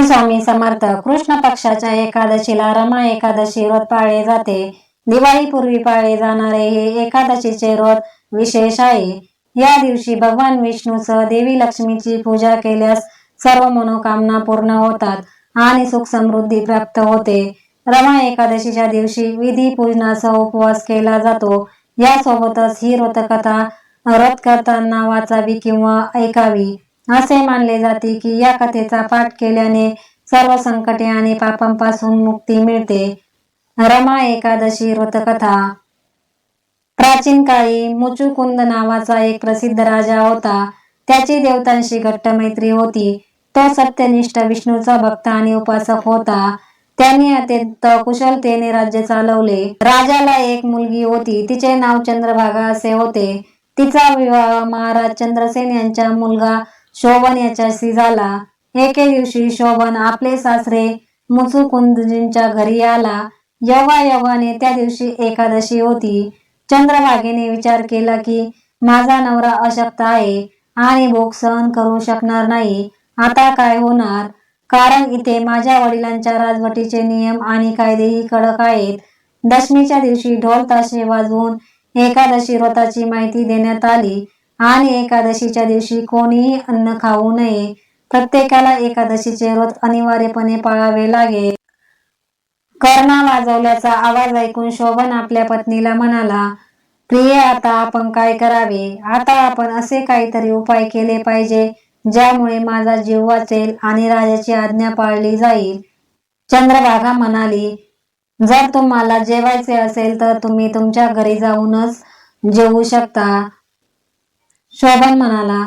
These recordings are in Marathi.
स्वामी समर्थ. कृष्ण पक्षाच्या एकादशीला रमा एकादशी व्रत पाळले जाते. दिवाळीपूर्वी पाळले जाणारे हे एकादशीचे व्रत विशेष आहे. या दिवशी भगवान विष्णूसह देवी लक्ष्मीची पूजा केल्यास सर्व मनोकामना पूर्ण होतात आणि सुख समृद्धी प्राप्त होते. रमा एकादशीच्या दिवशी विधी पूजनासह उपवास केला जातो. यासोबतच ही व्रतकथा व्रत करताना वाचावी किंवा ऐकावी. असे मानले जाते की या कथेचा पाठ केल्याने सर्व संकटे आणि पापांपासून मुक्ती मिळते. रमा एकादशी व्रतकथा. प्राचीन काळी मुचुकुंद नावाचा एक प्रसिद्ध राजा होता. त्याची देवतांशी घट्ट मैत्री होती. तो सत्यनिष्ठ विष्णूचा भक्त आणि उपासक होता. त्यांनी अत्यंत कुशलतेने राज्य चालवले. राजाला एक मुलगी होती. तिचे नाव चंद्रभागा असे होते. तिचा विवाह महाराज चंद्रसेन यांचा मुलगा शोभन याच्याशी झाला. एके दिवशी शोभन आपले सासरे मुचुकुंदजींच्या घरी आला. योगायोगाने त्या दिवशी एकादशी होती. चंद्रभागेने विचार केला की माझा नवरा अशक्त आहे आणि भूक सहन करू शकणार नाही. आता काय होणार? कारण इथे माझ्या वडिलांच्या राजवटीचे नियम आणि कायदेही कडक आहेत. दशमीच्या दिवशी ढोल ताशे वाजवून एकादशी व्रताची माहिती देण्यात आली आणि एकादशीच्या दिवशी कोणीही अन्न खाऊ नये. प्रत्येकाला एकादशीचे व्रत अनिवार्यपणे पाळावे लागेल. कर्णा वाजवल्याचा आवाज ऐकून शोभन आपल्या पत्नीला म्हणाला, प्रिये, आता आपण काय करावे? आता आपण असे काहीतरी उपाय केले पाहिजे ज्यामुळे माझा जीव वाचेल आणि राजाची आज्ञा पाळली जाईल. चंद्रभागा म्हणाली, जर तुम्हाला जेवायचे असेल तर तुम्ही तुमच्या घरी जाऊनच जेवू शकता. शोभन म्हणाला,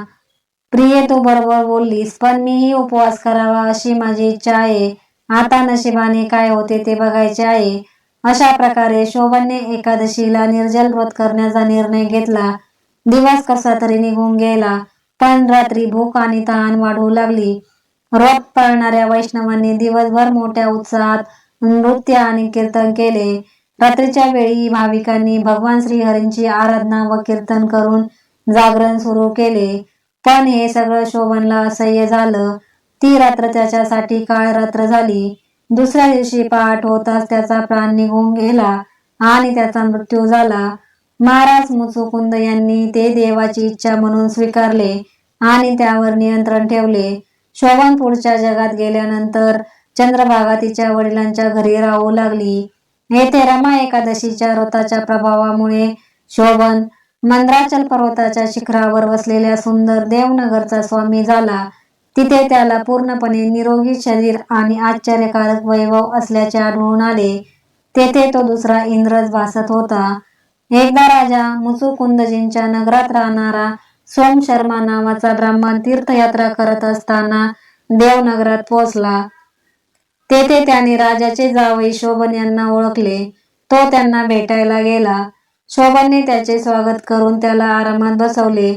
प्रिये, तू बरोबर बोललीस, पण मीही उपवास करावा अशी माझी इच्छा आहे. आता नशिबाने काय होते ते बघायचे आहे. अशा प्रकारे शोभनने एकादशीला निर्जल व्रत करण्याचा निर्णय घेतला. दिवस कसा तरी निघून गेला, पण रात्री भूक आणि तहान वाढू लागली. व्रत पाळणाऱ्या वैष्णवांनी दिवसभर मोठ्या उत्साहात नृत्य आणि कीर्तन केले. रात्रीच्या वेळी भाविकांनी भगवान श्रीहरींची आराधना व कीर्तन करून जागरण सुरू केले. पण हे सगळं शोभनला असह्य झालं. ती रात्र त्याच्यासाठी काळ रात्र झाली. दुसऱ्या दिवशी पहाट होताच त्याचा प्राण निघून गेला आणि त्याचा मृत्यू झाला. महाराज मुचुकुंद यांनी ते देवाची इच्छा म्हणून स्वीकारले आणि त्यावर नियंत्रण ठेवले. शोभन पुढच्या जगात गेल्यानंतर चंद्रभागा तिच्या वडिलांच्या घरी राहू लागली. येथे रमा एकादशीच्या व्रताच्या प्रभावामुळे शोभन मंद्राचल पर्वताच्या शिखरावर वसलेल्या सुंदर देवनगरचा स्वामी झाला. तिथे त्याला पूर्णपणे निरोगी शरीर आणि आश्चर्यकारक वैभव असल्याचे आढळून आले. तेथे तो दुसरा इंद्रच भासत होता. एकदा राजा मुचुकुंदजींच्या नगरात राहणारा सोम शर्मा नावाचा ब्राह्मण तीर्थयात्रा करत असताना देवनगरात पोहोचला. तेथे त्याने राजाचे जावई शोभन यांना ओळखले. तो त्यांना भेटायला गेला. शोभनने त्याचे स्वागत करून त्याला आरामात बसवले.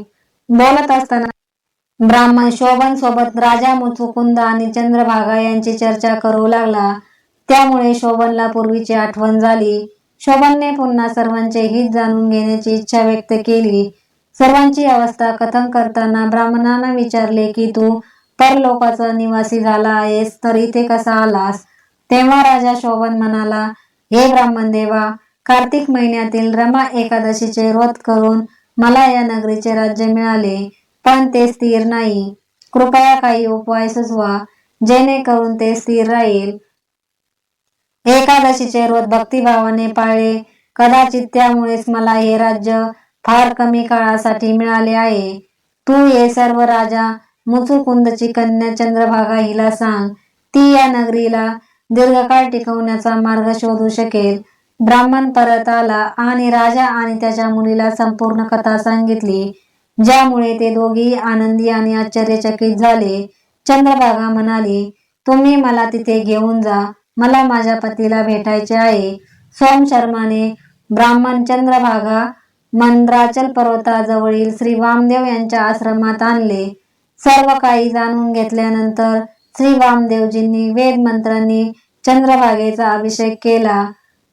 बोलत असताना ब्राह्मण शोभन सोबत राजा मुचुकुंद आणि चंद्रभागा यांची चर्चा करू लागला. त्यामुळे शोभनला पूर्वीची आठवण झाली. शोभनने पुन्हा सर्वांचे हित जाणून घेण्याची इच्छा व्यक्त केली. सर्वांची अवस्था कथन करताना ब्राह्मणांना विचारले की तू परलोकाचा निवासी झाला आहेस तर इथे कसा आलास? तेव्हा राजा शोभन म्हणाला, हे ब्राह्मण देवा, कार्तिक महिन्यातील रमा एकादशीचे व्रत करून मला या नगरीचे राज्य मिळाले, पण ते स्थिर नाही. कृपया काही उपाय सुचवा जेणेकरून ते स्थिर राहील. एकादशीचे व्रत भक्तिभावाने पाळले, कदाचित त्यामुळेच मला हे राज्य फार कमी काळासाठी मिळाले आहे. तू हे सर्व राजा मुचुकुंदची कन्या चंद्रभागा हिला सांग. ती या नगरीला दीर्घकाळ टिकवण्याचा मार्ग शोधू शकेल. ब्राह्मण परत आला आणि राजा आणि त्याच्या मुलीला संपूर्ण कथा सांगितली, ज्यामुळे ते दोघेही आनंदी आणि आश्चर्यचकित झाले. चंद्रभागा म्हणाली, तुम्ही मला तिथे घेऊन जा, मला माझ्या पतीला भेटायचे आहे. सोम शर्माने ब्राह्मण चंद्रभागा मंद्राचल पर्वताजवळील श्री वामदेव यांच्या आश्रमात आणले. सर्व काही जाणून घेतल्यानंतर श्री वामदेवजींनी वेद मंत्रांनी चंद्रभागेचा अभिषेक केला.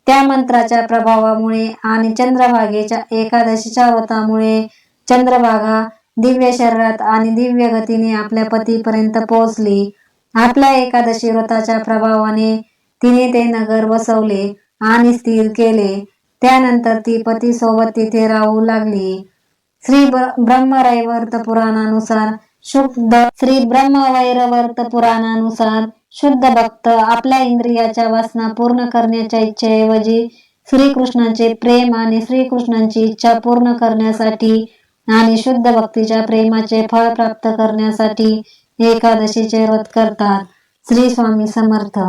त्या मंत्राच्या प्रभावामुळे आणि चंद्रभागेच्या एकादशीच्या व्रतामुळे चंद्रभागा दिव्य शरीरात आणि दिव्य गतीने आपल्या पतीपर्यंत पोहोचली. आपल्या एकादशी व्रताच्या प्रभावाने तिने ते नगर वसवले आणि स्थिर केले. त्यानंतर ती पतीसोबत तिथे राहू लागली. ब्रह्मवैवर्त पुराणानुसार शुद्ध भक्त आपल्या इंद्रियाच्या वासना पूर्ण करण्याच्या इच्छेऐवजी श्रीकृष्णाचे प्रेम आणि श्रीकृष्णांची इच्छा पूर्ण करण्यासाठी आणि शुद्ध भक्तीच्या प्रेमाचे फळ प्राप्त करण्यासाठी एकादशीचे व्रत करतात. श्री स्वामी समर्थ.